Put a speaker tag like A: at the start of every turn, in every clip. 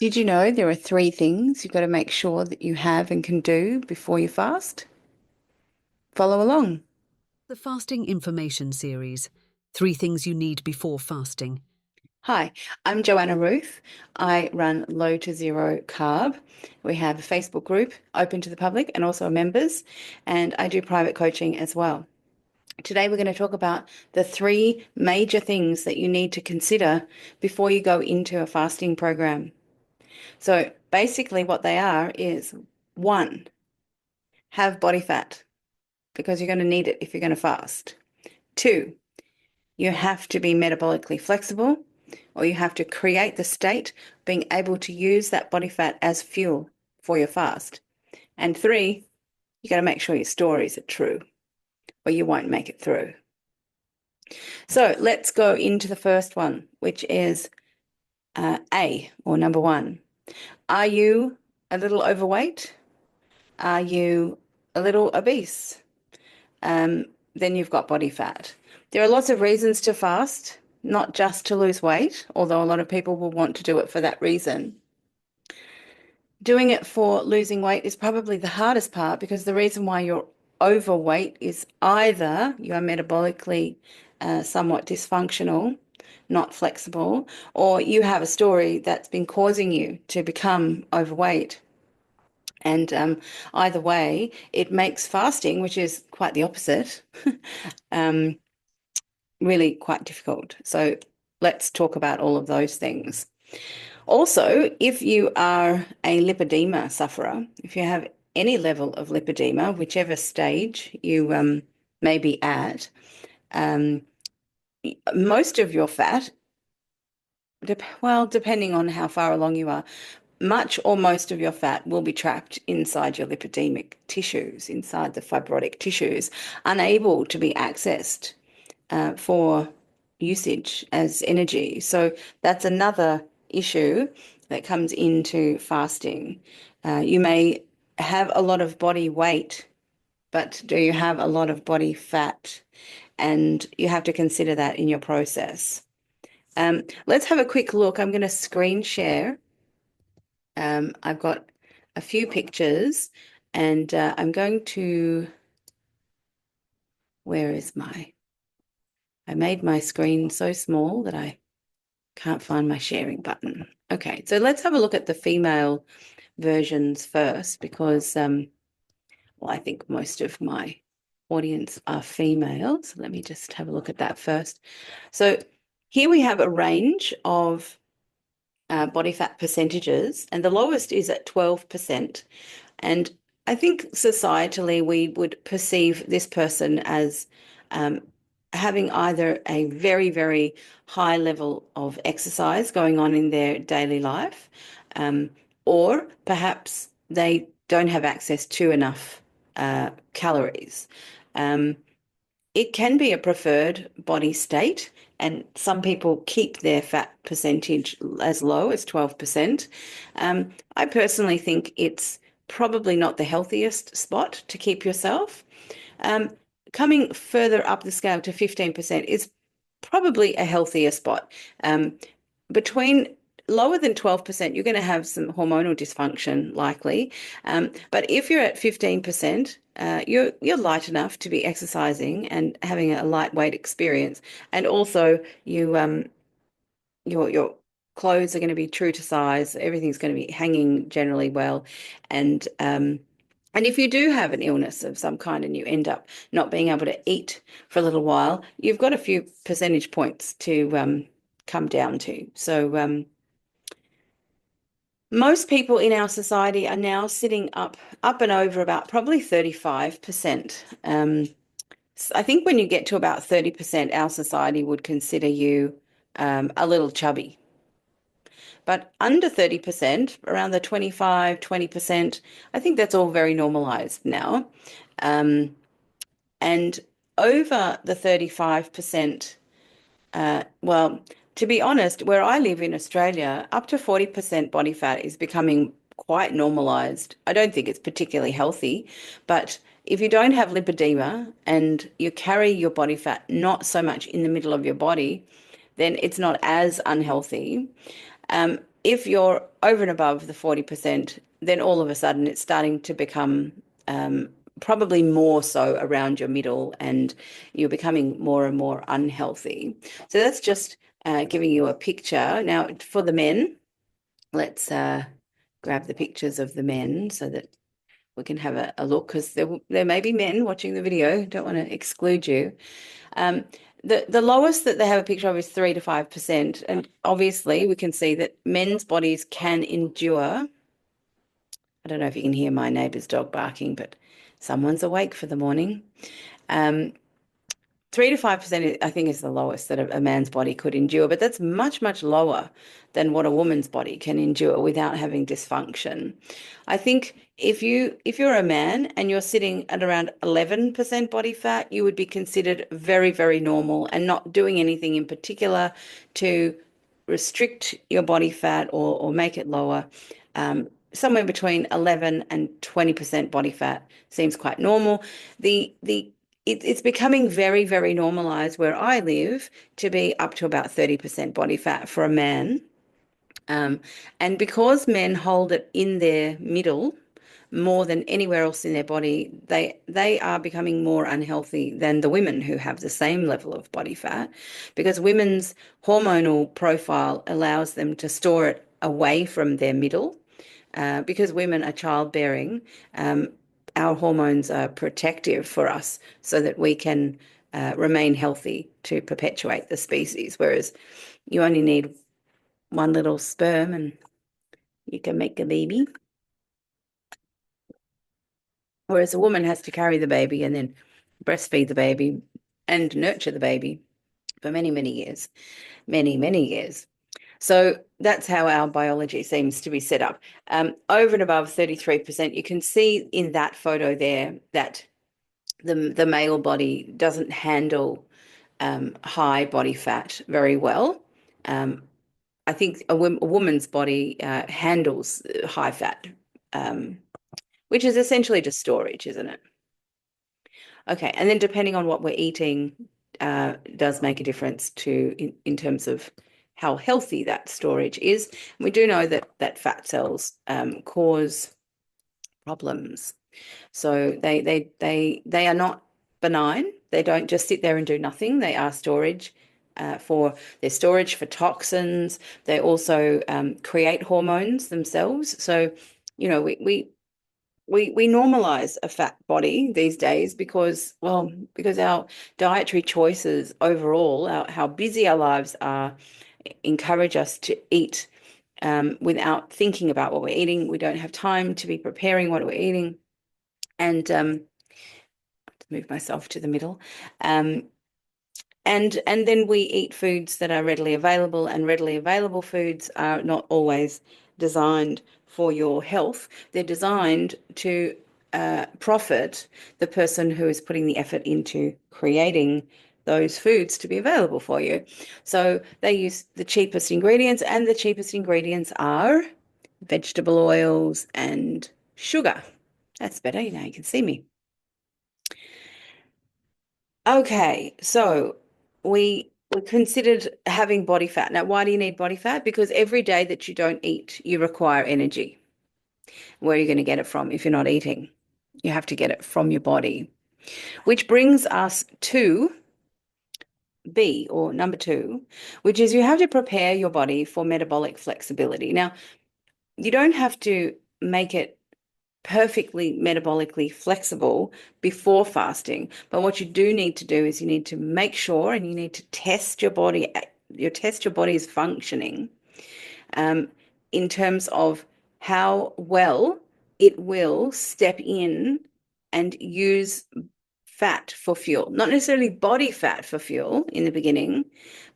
A: Did you know there are three things you've got to make sure that you have and can do before you fast? Follow along.
B: The Fasting Information Series. 3 things you need before fasting.
A: Hi, I'm Joanna Ruth. I run Low to Zero Carb. We have a Facebook group open to the public and also members, and I do private coaching as well. Today, we're going to talk about the three major things that you need to consider before you go into a fasting program. So, basically, what they are is one, have body fat because you're going to need it if you're going to fast. Two, you have to be metabolically flexible, or you have to create the state being able to use that body fat as fuel for your fast. And three, you got to make sure your stories are true, or you won't make it through. So let's go into the first one, which is A, or number one. Are you a little overweight? Are you a little obese? Then you've got body fat. There are lots of reasons to fast, not just to lose weight, although a lot of people will want to do it for that reason. Doing it for losing weight is probably the hardest part because the reason why you're overweight is either you are metabolically somewhat dysfunctional, not flexible, or you have a story that's been causing you to become overweight. And either way, it makes fasting, which is quite the opposite, really quite difficult. So let's talk about all of those things. Also, if you are a lipedema sufferer, if you have any level of lipedema, whichever stage you may be at, um, most of your fat, depending on how far along you are, much or most of your fat will be trapped inside your lipidemic tissues, inside the fibrotic tissues, unable to be accessed for usage as energy. So that's another issue that comes into fasting. You may have a lot of body weight, but do you have a lot of body fat? And you have to consider that in your process. Let's have a quick look. I'm going to screen share. I've got a few pictures and I'm going to, where is I made my screen so small that I can't find my sharing button. Okay, so let's have a look at the female versions first because, well, I think most of my audience are female. So let me just have a look at that first. So here we have a range of body fat percentages, and the lowest is at 12%. And I think societally we would perceive this person as having either a very, very high level of exercise going on in their daily life, or perhaps they don't have access to enough calories. It can be a preferred body state, and some people keep their fat percentage as low as 12%. I personally think it's probably not the healthiest spot to keep yourself. Coming further up the scale to 15% is probably a healthier spot. Between lower than 12%, you're going to have some hormonal dysfunction likely. But if you're at 15%, you're light enough to be exercising and having a lightweight experience. And also your clothes are going to be true to size, everything's going to be hanging generally well. And if you do have an illness of some kind and you end up not being able to eat for a little while, you've got a few percentage points to come down to. So most people in our society are now sitting up and over about probably 35%. I think when you get to about 30%, our society would consider you a little chubby. But under 30%, around the 25, 20%, I think that's all very normalized now. And over the 35%, well, to be honest, where I live in Australia, up to 40% body fat is becoming quite normalized. I don't think it's particularly healthy, but if you don't have lipedema and you carry your body fat not so much in the middle of your body, then it's not as unhealthy. if you're over and above the 40%, then all of a sudden it's starting to become probably more so around your middle, and you're becoming more and more unhealthy. So that's just giving you a picture. Now, for the men, let's grab the pictures of the men so that we can have a look, because there may be men watching the video. Don't want to exclude you. Um, the lowest that they have a picture of is 3 to 5%. And obviously we can see that men's bodies can endure. I don't know if you can hear my neighbour's dog barking, but someone's awake for the morning. Um, 3 to 5%, I think, is the lowest that a man's body could endure, but that's much, much lower than what a woman's body can endure without having dysfunction. I think if you're a man and you're sitting at around 11% body fat, you would be considered very, very normal and not doing anything in particular to restrict your body fat or make it lower. Somewhere between 11 and 20% body fat seems quite normal. It's becoming very, very normalized where I live to be up to about 30% body fat for a man. And because men hold it in their middle more than anywhere else in their body, they are becoming more unhealthy than the women who have the same level of body fat, because women's hormonal profile allows them to store it away from their middle. Because women are childbearing, our hormones are protective for us so that we can remain healthy to perpetuate the species, whereas you only need one little sperm and you can make a baby. Whereas a woman has to carry the baby and then breastfeed the baby and nurture the baby for many, many years, many, many years. So that's how our biology seems to be set up. Over and above 33%, you can see in that photo there that the male body doesn't handle high body fat very well. I think a woman's body handles high fat, which is essentially just storage, isn't it? Okay, and then depending on what we're eating, does make a difference to in terms of how healthy that storage is. We do know that fat cells cause problems. So they are not benign. They don't just sit there and do nothing. They are storage for their storage for toxins. They also create hormones themselves. So, we normalize a fat body these days because, well, because our dietary choices overall, how busy our lives are, encourage us to eat without thinking about what we're eating. We don't have time to be preparing what we're eating. And to move myself to the middle. And then we eat foods that are readily available, and readily available foods are not always designed for your health. They're designed to profit the person who is putting the effort into creating those foods to be available for you. So they use the cheapest ingredients, and the cheapest ingredients are vegetable oils and sugar. That's better, you can see me. Okay, so we considered having body fat. Now, why do you need body fat? Because every day that you don't eat, you require energy. Where are you going to get it from if you're not eating? You have to get it from your body, which brings us to B, or number two, which is you have to prepare your body for metabolic flexibility. Now, you don't have to make it perfectly metabolically flexible before fasting. But what you do need to do is you need to make sure, and you need to test your body, test your body's functioning um, in terms of how well it will step in and use fat for fuel, not necessarily body fat for fuel in the beginning,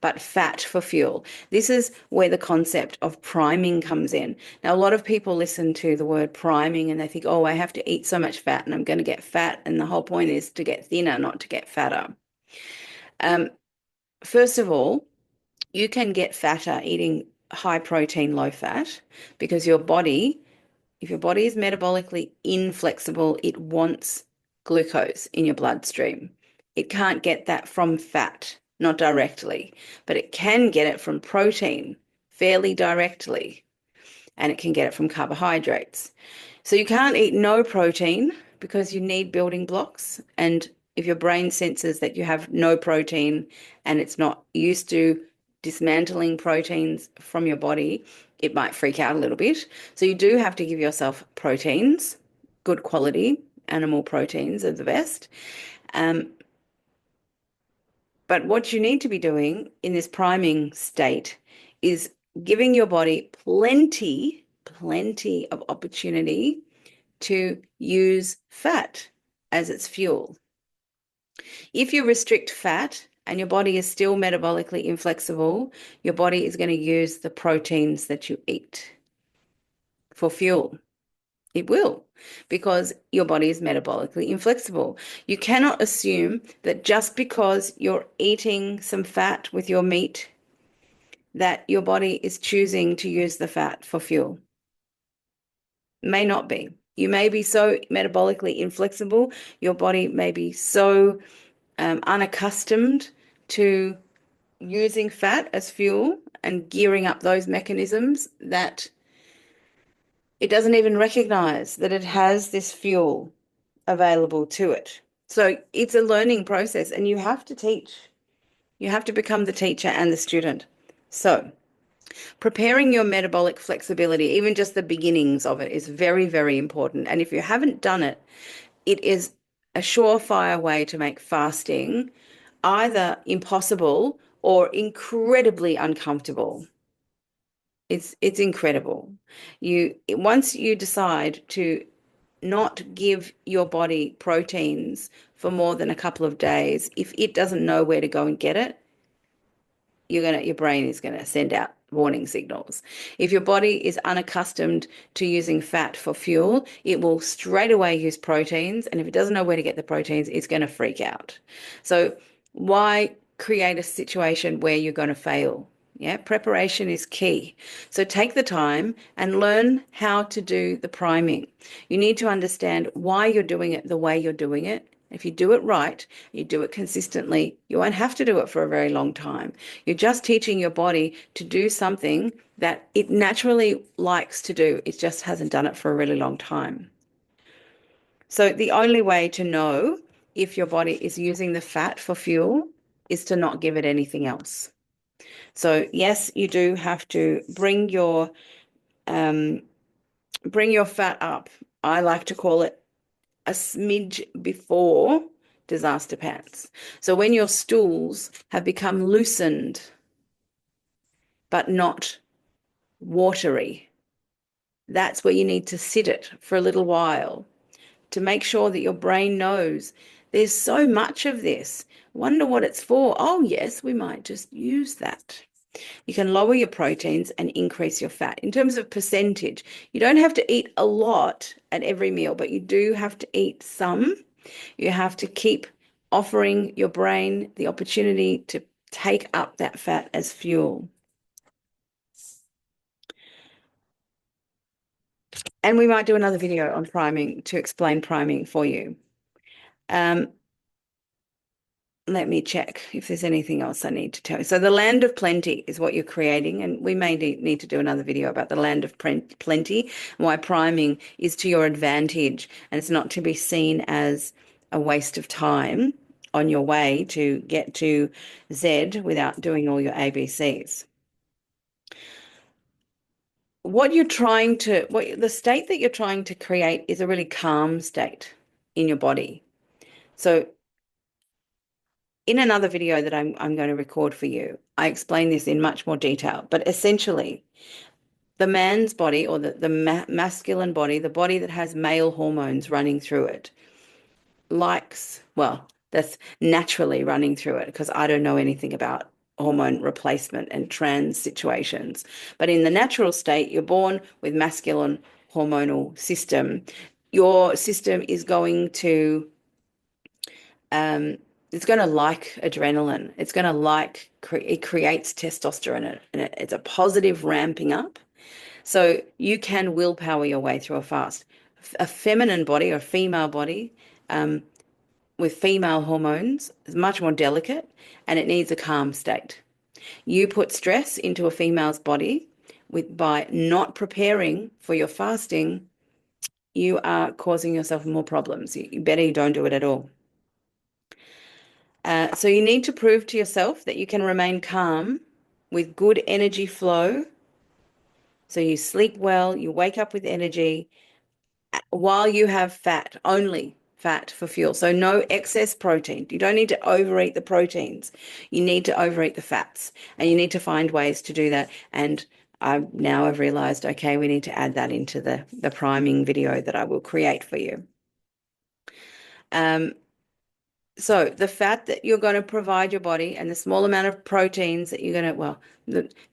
A: but fat for fuel. This is where the concept of priming comes in. Now, a lot of people listen to the word priming and they think, oh, I have to eat so much fat and I'm going to get fat. And the whole point is to get thinner, not to get fatter. First of all, you can get fatter eating high protein, low fat, because your body, if your body is metabolically inflexible, it wants glucose in your bloodstream. It can't get that from fat, not directly, but it can get it from protein fairly directly. and it can get it from carbohydrates. So you can't eat no protein because you need building blocks. And if your brain senses that you have no protein and it's not used to dismantling proteins from your body, it might freak out a little bit. So you do have to give yourself proteins, good quality animal proteins are the best. Um, but what you need to be doing in this priming state is giving your body plenty of opportunity to use fat as its fuel. If you restrict fat and your body is still metabolically inflexible, your body is going to use the proteins that you eat for fuel. It will, because your body is metabolically inflexible. You cannot assume that just because you're eating some fat with your meat, that your body is choosing to use the fat for fuel. May not be. You may be so metabolically inflexible, your body may be so unaccustomed to using fat as fuel and gearing up those mechanisms that it doesn't even recognize that it has this fuel available to it. So it's a learning process, and you have to teach. You have to become the teacher and the student. So preparing your metabolic flexibility, even just the beginnings of it, is very, very important. And if you haven't done it, it is a surefire way to make fasting either impossible or incredibly uncomfortable. It's incredible. Once you decide to not give your body proteins for more than a couple of days, if it doesn't know where to go and get it, your brain is gonna send out warning signals. If your body is unaccustomed to using fat for fuel, it will straight away use proteins, and if it doesn't know where to get the proteins, it's going to freak out. So why create a situation where you're going to fail? Yeah, preparation is key. So take the time and learn how to do the priming. You need to understand why you're doing it the way you're doing it. If you do it right, you do it consistently, you won't have to do it for a very long time. You're just teaching your body to do something that it naturally likes to do. It just hasn't done it for a really long time. So the only way to know if your body is using the fat for fuel is to not give it anything else. So yes, you do have to um, bring your fat up. I like to call it a smidge before disaster pants. So when your stools have become loosened but not watery, that's where you need to sit it for a little while to make sure that your brain knows there's so much of this. Wonder what it's for. Oh, yes, we might just use that. You can lower your proteins and increase your fat. In terms of percentage, you don't have to eat a lot at every meal, but you do have to eat some. You have to keep offering your brain the opportunity to take up that fat as fuel. And we might do another video on priming to explain priming for you. Um, let me check if there's anything else I need to tell you. So the land of plenty is what you're creating, and we may need to do another video about the land of plenty, why priming is to your advantage, and it's not to be seen as a waste of time on your way to get to Z without doing all your ABCs. What the state that you're trying to create is a really calm state in your body. So in another video that I'm going to record for you, I explain this in much more detail. But essentially, the man's body or the masculine body, the body that has male hormones running through it, that's naturally running through it because I don't know anything about hormone replacement and trans situations. But in the natural state, you're born with masculine hormonal system. Your system is going to um, it's going to like adrenaline. It's going to it creates testosterone and it's a positive ramping up. So you can willpower your way through a fast. A feminine body or a female body with female hormones is much more delicate and it needs a calm state. You put stress into a female's body by not preparing for your fasting, you are causing yourself more problems. You better you don't do it at all. So you need to prove to yourself that you can remain calm with good energy flow. So you sleep well, you wake up with energy while you have fat, only fat for fuel. So no excess protein. You don't need to overeat the proteins. You need to overeat the fats, and you need to find ways to do that. And I now have realized, okay, we need to add that into the priming video that I will create for you. So the fat that you're going to provide your body and the small amount of proteins that you're going to, well,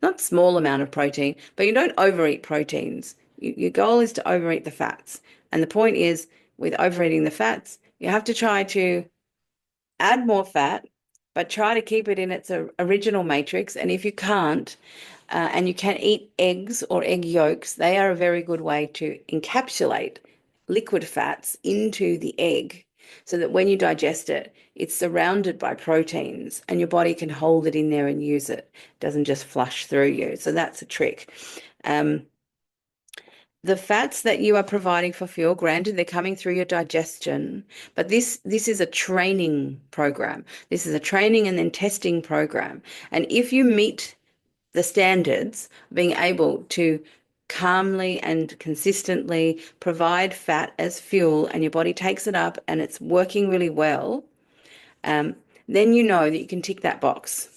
A: not small amount of protein, but you don't overeat proteins. Your goal is to overeat the fats. And the point is, with overeating the fats, you have to try to add more fat, but try to keep it in its original matrix. And if you can't, and you can eat eggs or egg yolks, they are a very good way to encapsulate liquid fats into the egg so that when you digest it, it's surrounded by proteins and your body can hold it in there and use it. It doesn't just flush through you. So that's a trick. The fats that you are providing for fuel, granted, they're coming through your digestion, but this is a training program. This is a training and then testing program. And if you meet the standards, being able to calmly and consistently provide fat as fuel, and your body takes it up and it's working really well, then you know that you can tick that box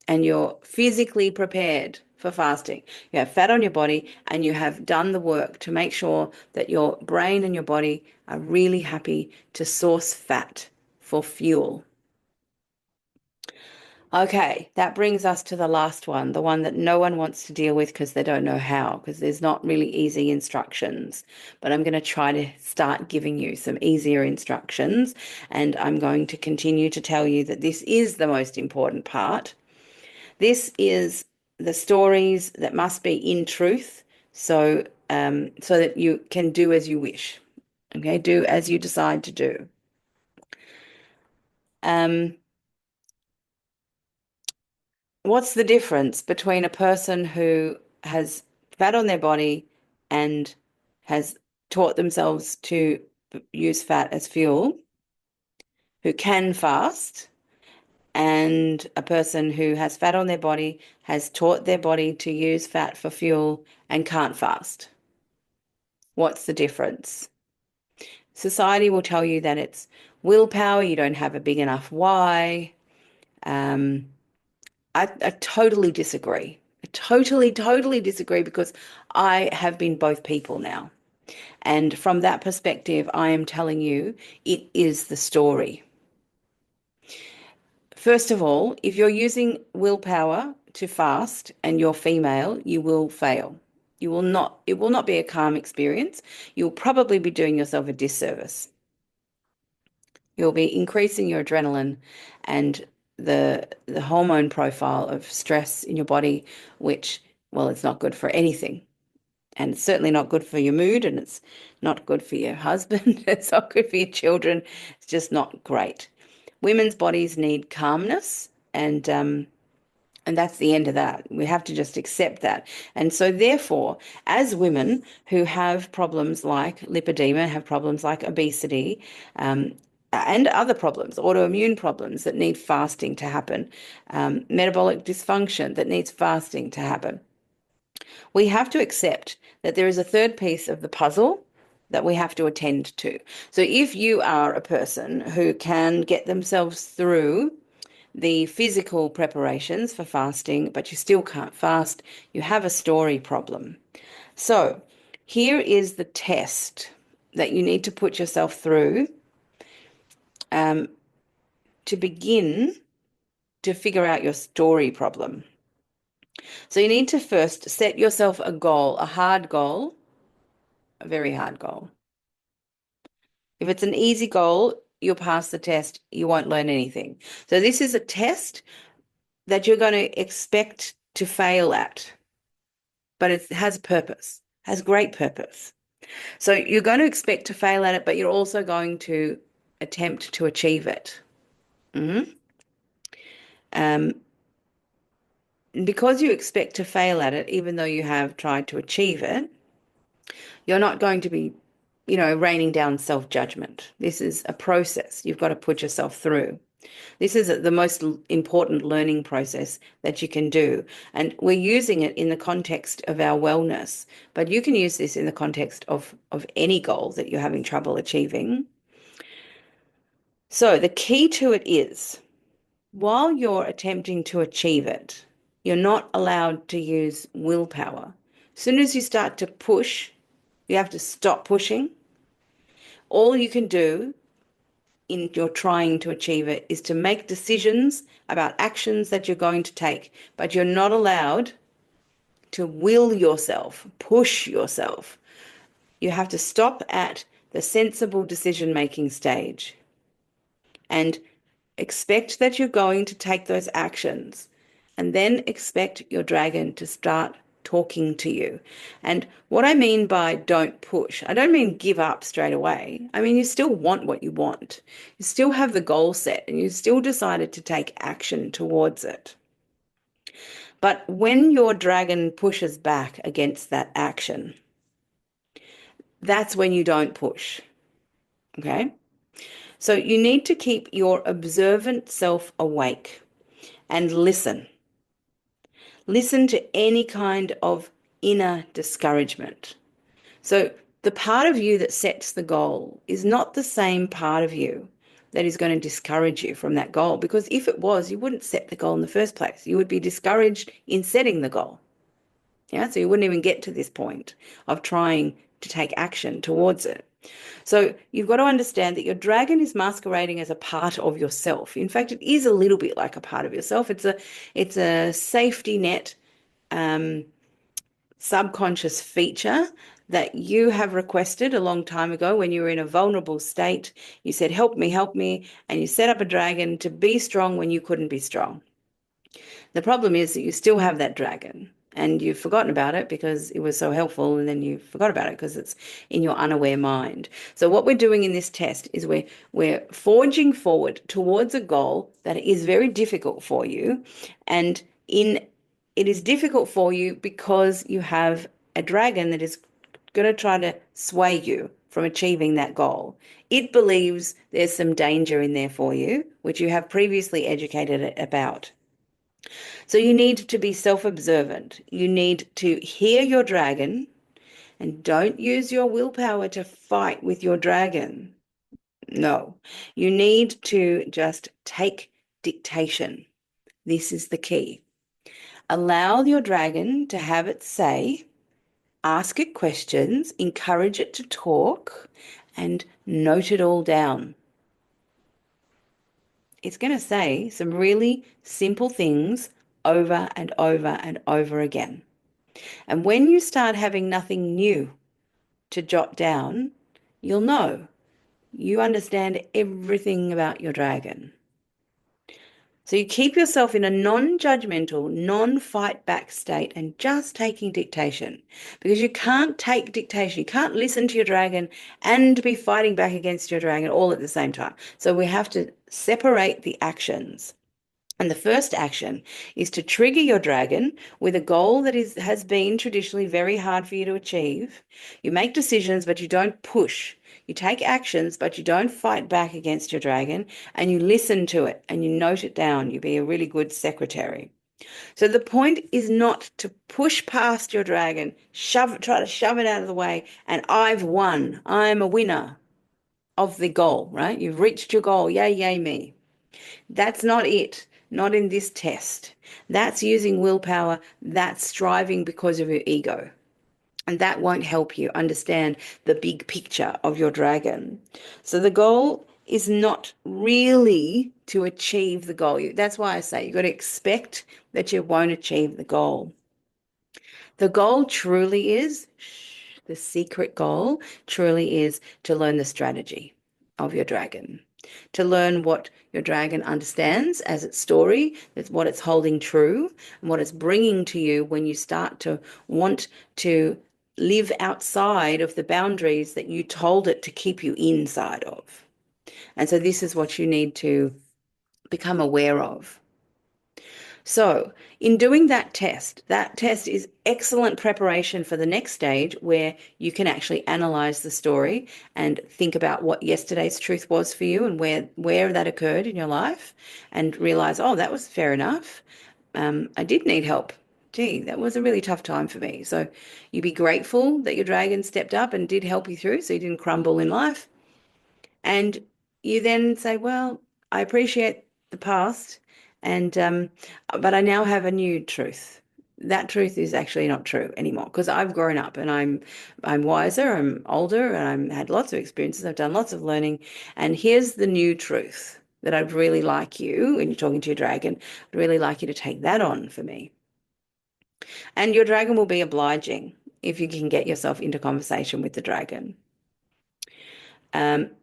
A: and you're physically prepared for fasting. You have fat on your body and you have done the work to make sure that your brain and your body are really happy to source fat for fuel. Okay, that brings us to the last one, the one that no one wants to deal with because they don't know how, because there's not really easy instructions. But I'm going to try to start giving you some easier instructions, and I'm going to continue to tell you that this is the most important part. This is the stories that must be in truth, so that you can do as you wish. Okay, do as you decide to do. Um, What's the difference between a person who has fat on their body and has taught themselves to use fat as fuel, who can fast, and a person who has fat on their body, has taught their body to use fat for fuel and can't fast? What's the difference? Society will tell you that it's willpower, you don't have a big enough why. Um, I totally disagree. I totally disagree because I have been both people now. And from that perspective, I am telling you, it is the story. First of all, if you're using willpower to fast and you're female, you will fail. It will not be a calm experience. You'll probably be doing yourself a disservice. You'll be increasing your adrenaline and the hormone profile of stress in your body, which, well, it's not good for anything. And it's certainly not good for your mood, and it's not good for your husband. It's not good for your children. It's just not great. Women's bodies need calmness, and that's the end of that. We have to just accept that. And so, therefore, as women who have problems like lipedema, have problems like obesity, and other problems, autoimmune problems that need fasting to happen, metabolic dysfunction that needs fasting to happen, we have to accept that there is a third piece of the puzzle that we have to attend to. So, if you are a person who can get themselves through the physical preparations for fasting, but you still can't fast, you have a story problem. So here is the test that you need to put yourself through to begin to figure out your story problem. So you need to first set yourself a goal, a hard goal, a very hard goal. If it's an easy goal, you'll pass the test, you won't learn anything. So this is a test that you're going to expect to fail at, but it has purpose, has great purpose. So you're going to expect to fail at it, but you're also going to attempt to achieve it. Mhm. Um, because you expect to fail at it, even though you have tried to achieve it, you're not going to be, raining down self-judgment. This is a process you've got to put yourself through. This is the most important learning process that you can do. And we're using it in the context of our wellness, but you can use this in the context of any goal that you're having trouble achieving. So the key to it is, while you're attempting to achieve it, you're not allowed to use willpower. As soon as you start to push, you have to stop pushing. All you can do in your trying to achieve it is to make decisions about actions that you're going to take, but you're not allowed to will yourself, push yourself. You have to stop at the sensible decision-making stage and expect that you're going to take those actions, and then expect your dragon to start talking to you. And what I mean by don't push, I don't mean give up straight away. I mean, you still want what you want. You still have the goal set and you still decided to take action towards it. But when your dragon pushes back against that action, that's when you don't push. Okay? So you need to keep your observant self awake and listen. Listen to any kind of inner discouragement. So the part of you that sets the goal is not the same part of you that is going to discourage you from that goal, because if it was, you wouldn't set the goal in the first place. You would be discouraged in setting the goal. Yeah, so you wouldn't even get to this point of trying to take action towards it. So you've got to understand that your dragon is masquerading as a part of yourself. In fact, it is a little bit like a part of yourself. It's a safety net, subconscious feature that you have requested a long time ago when you were in a vulnerable state. You said, help me, and you set up a dragon to be strong when you couldn't be strong. The problem is that you still have that dragon and you've forgotten about it because it was so helpful, and then you forgot about it because it's in your unaware mind. So what we're doing in this test is we're forging forward towards a goal that is very difficult for you, and it is difficult for you because you have a dragon that is going to try to sway you from achieving that goal. It believes there's some danger in there for you, which you have previously educated it about. So you need to be self-observant. You need to hear your dragon and don't use your willpower to fight with your dragon. No, you need to just take dictation. This is the key. Allow your dragon to have its say, ask it questions, encourage it to talk, and note it all down. It's going to say some really simple things over and over and over again. And when you start having nothing new to jot down, you'll know you understand everything about your dragon. So you keep yourself in a non-judgmental, non-fight back state and just taking dictation, because you can't take dictation. You can't listen to your dragon and be fighting back against your dragon all at the same time. So we have to separate the actions. And the first action is to trigger your dragon with a goal that has been traditionally very hard for you to achieve. You make decisions, but you don't push. You take actions, but you don't fight back against your dragon, and you listen to it and you note it down. You be a really good secretary. So the point is not to push past your dragon, try to shove it out of the way, and I've won. I'm a winner of the goal, right? You've reached your goal. Yay, yay, me. That's not it. Not in this test. That's using willpower. That's striving because of your ego. And that won't help you understand the big picture of your dragon. So the goal is not really to achieve the goal. That's why I say you've got to expect that you won't achieve the goal. The goal truly is, the secret goal truly is to learn the strategy of your dragon, to learn what your dragon understands as its story, that's what it's holding true, and what it's bringing to you when you start to want to live outside of the boundaries that you told it to keep you inside of. And so this is what you need to become aware of. So, in doing that test is excellent preparation for the next stage where you can actually analyze the story and think about what yesterday's truth was for you and where that occurred in your life and realize, oh, that was fair enough. I did need help. Gee, that was a really tough time for me. So you be grateful that your dragon stepped up and did help you through so you didn't crumble in life. And you then say, well, I appreciate the past, and but I now have a new truth. That truth is actually not true anymore because I've grown up and I'm wiser, I'm older, and I've had lots of experiences. I've done lots of learning, and here's the new truth that I'd really like you, when you're talking to your dragon, I'd really like you to take that on for me. And your dragon will be obliging if you can get yourself into conversation with the dragon.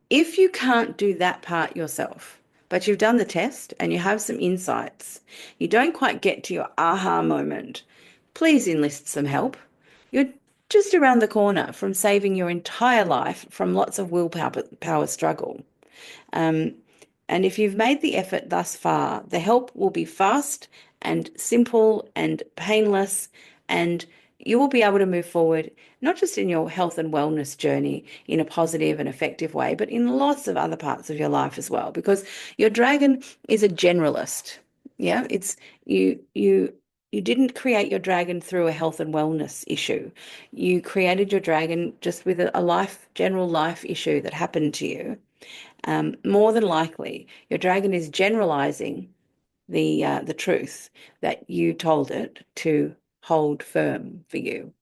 A: If you can't do that part yourself, but you've done the test and you have some insights, you don't quite get to your aha moment, please enlist some help. You're just around the corner from saving your entire life from lots of willpower struggle. Um, and if you've made the effort thus far, the help will be fast and simple and painless, and you will be able to move forward, not just in your health and wellness journey in a positive and effective way, but in lots of other parts of your life as well, because your dragon is a generalist. Yeah, it's you didn't create your dragon through a health and wellness issue. You created your dragon just with a general life issue that happened to you. More than likely, your dragon is generalizing the truth that you told it to hold firm for you.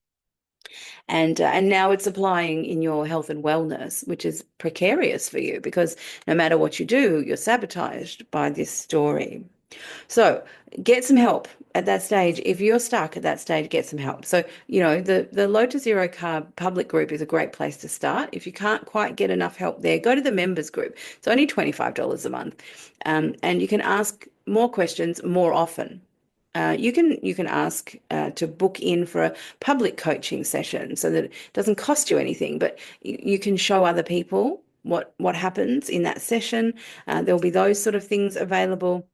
A: And now it's applying in your health and wellness, which is precarious for you because no matter what you do, you're sabotaged by this story. So get some help at that stage. If you're stuck at that stage, get some help. So, the Low to Zero Carb public group is a great place to start. If you can't quite get enough help there, go to the members group. It's only $25 a month. And you can ask more questions more often. You can ask to book in for a public coaching session so that it doesn't cost you anything, but you can show other people what happens in that session. There'll be those sort of things available.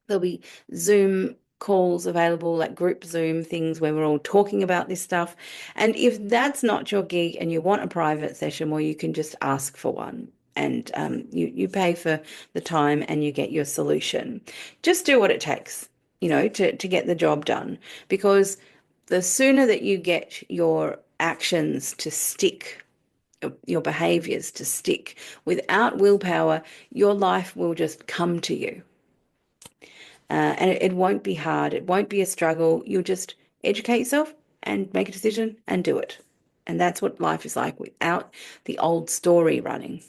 A: There'll be Zoom calls available, like group Zoom things where we're all talking about this stuff. And if that's not your gig and you want a private session where you can just ask for one and you pay for the time and you get your solution, just do what it takes, to get the job done. Because the sooner that you get your actions to stick, your behaviors to stick without willpower, your life will just come to you. And it won't be hard. It won't be a struggle. You'll just educate yourself and make a decision and do it. And that's what life is like without the old story running.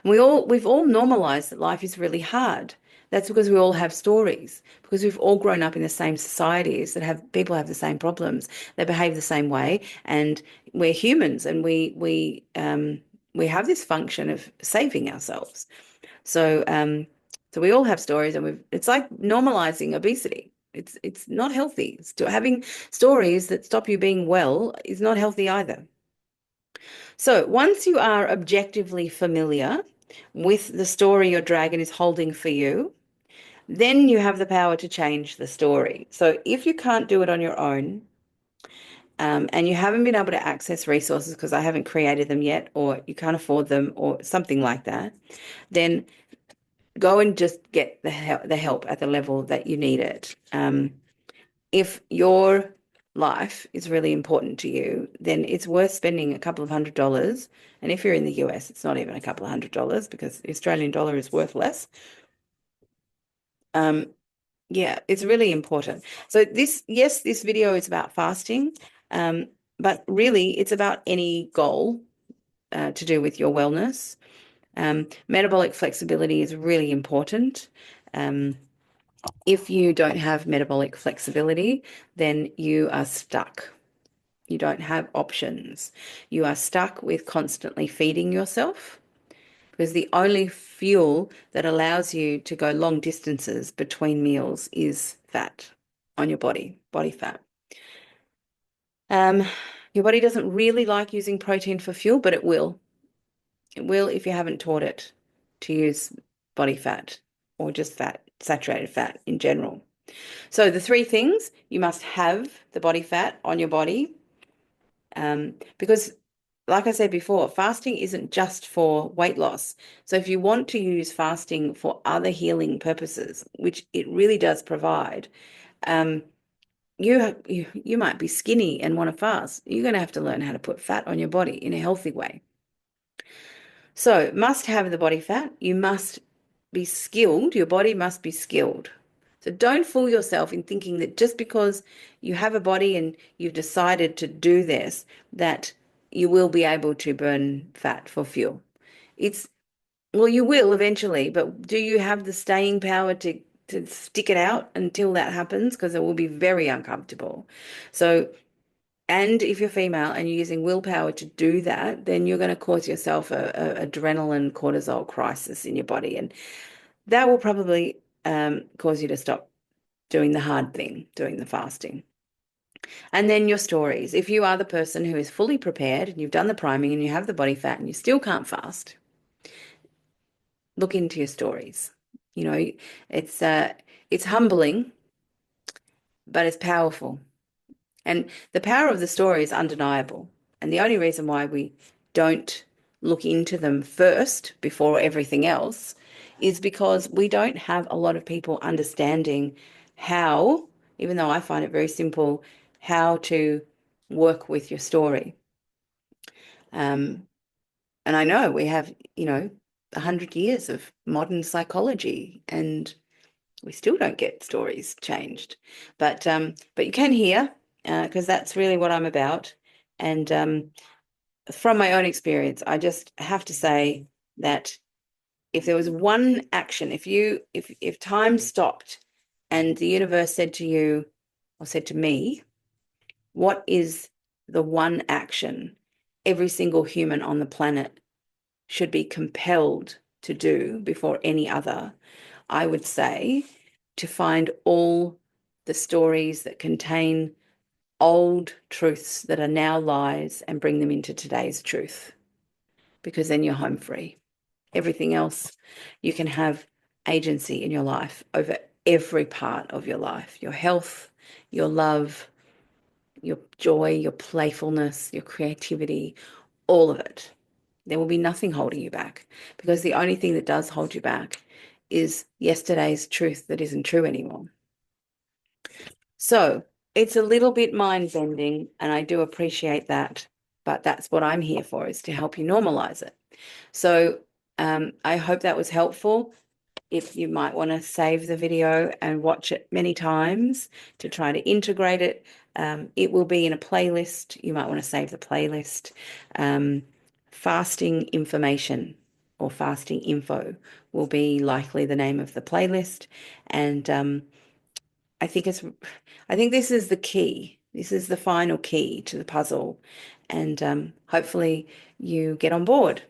A: And we've all normalized that life is really hard. That's because we all have stories, because we've all grown up in the same societies that have people have the same problems. They behave the same way, and we're humans, and we have this function of saving ourselves. So so we all have stories, and it's like normalizing obesity. It's not healthy. Having stories that stop you being well is not healthy either. So once you are objectively familiar with the story your dragon is holding for you, then you have the power to change the story. So if you can't do it on your own, and you haven't been able to access resources because I haven't created them yet, or you can't afford them, or something like that, then go and just get the help at the level that you need it. If your life is really important to you, then it's worth spending a couple of $100s. And if you're in the US, it's not even a couple of $100 because the Australian dollar is worth less. Um, yeah, it's really important. So yes, this video is about fasting, but really it's about any goal to do with your wellness. Metabolic flexibility is really important. If you don't have metabolic flexibility, then you are stuck. You don't have options. You are stuck with constantly feeding yourself because the only fuel that allows you to go long distances between meals is fat on your body fat. Um, your body doesn't really like using protein for fuel, but it will. It will if you haven't taught it to use body fat or just fat, saturated fat in general. So the three things: you must have the body fat on your body, because like I said before, fasting isn't just for weight loss. So if you want to use fasting for other healing purposes, which it really does provide, um, you might be skinny and want to fast. You're going to have to learn how to put fat on your body in a healthy way. So must have the body fat. You must be skilled. Your body must be skilled. So don't fool yourself in thinking that just because you have a body and you've decided to do this, that you will be able to burn fat for fuel. It's, well, you will eventually, but do you have the staying power to stick it out until that happens? Because it will be very uncomfortable. So, and if you're female and you're using willpower to do that, then you're going to cause yourself a adrenaline cortisol crisis in your body, and that will probably cause you to stop doing the hard thing, doing the fasting. And then your stories. If you are the person who is fully prepared and you've done the priming and you have the body fat and you still can't fast, look into your stories. You know, it's humbling, but it's powerful. And the power of the story is undeniable. And the only reason why we don't look into them first before everything else is because we don't have a lot of people understanding how, even though I find it very simple, how to work with your story. Um, and I know we have, 100 years of modern psychology, and we still don't get stories changed. But you can hear, because that's really what I'm about. And from my own experience, I just have to say that if there was one action, if time stopped and the universe said to you or said to me, what is the one action every single human on the planet should be compelled to do before any other, I would say to find all the stories that contain old truths that are now lies and bring them into today's truth, because then you're home free. Everything else, you can have agency in your life over every part of your life, your health, your love, your joy, your playfulness, your creativity, all of it. There will be nothing holding you back, because the only thing that does hold you back is yesterday's truth that isn't true anymore. So it's a little bit mind bending, and I do appreciate that, but that's what I'm here for, is to help you normalize it. So I hope that was helpful. If you might want to save the video and watch it many times to try to integrate it, it will be in a playlist. You might want to save the playlist. Fasting information or fasting info will be likely the name of the playlist. And I think I think this is the key. This is the final key to the puzzle. And hopefully you get on board.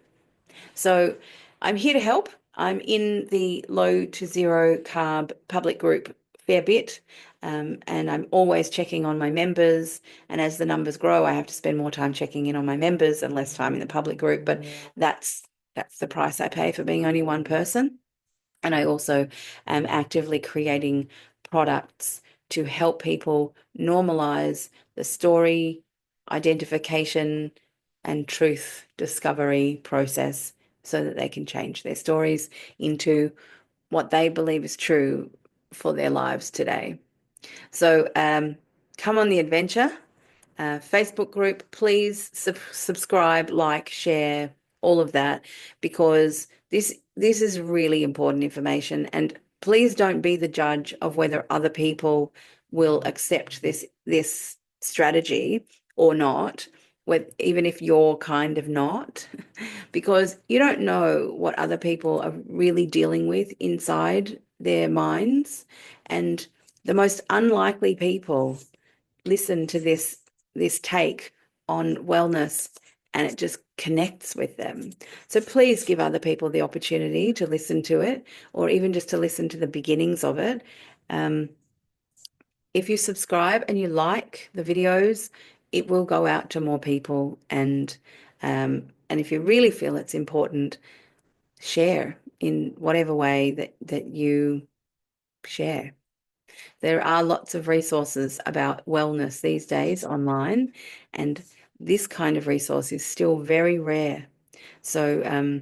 A: So I'm here to help. I'm in the low to zero carb public group fair bit. And I'm always checking on my members. And as the numbers grow, I have to spend more time checking in on my members and less time in the public group. But that's the price I pay for being only one person. And I also am actively creating products to help people normalize the story, identification, and truth discovery process so that they can change their stories into what they believe is true for their lives today. So come on the adventure. Facebook group, please subscribe, like, share, all of that, because this is really important information. And please don't be the judge of whether other people will accept this strategy or not, even if you're kind of not, because you don't know what other people are really dealing with inside their minds. And the most unlikely people listen to this take on wellness, and it just connects with them. So please give other people the opportunity to listen to it, or even just to listen to the beginnings of it. If you subscribe and you like the videos, it will go out to more people. And if you really feel it's important, share in whatever way that you share. There are lots of resources about wellness these days online, and this kind of resource is still very rare. So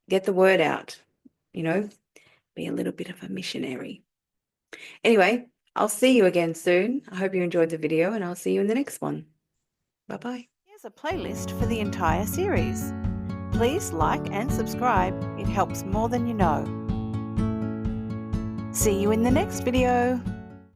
A: get the word out, be a little bit of a missionary. Anyway, I'll see you again soon. I hope you enjoyed the video, and I'll see you in the next one. Bye-bye.
C: Here's a playlist for the entire series. Please like and subscribe. It helps more than you know. See you in the next video.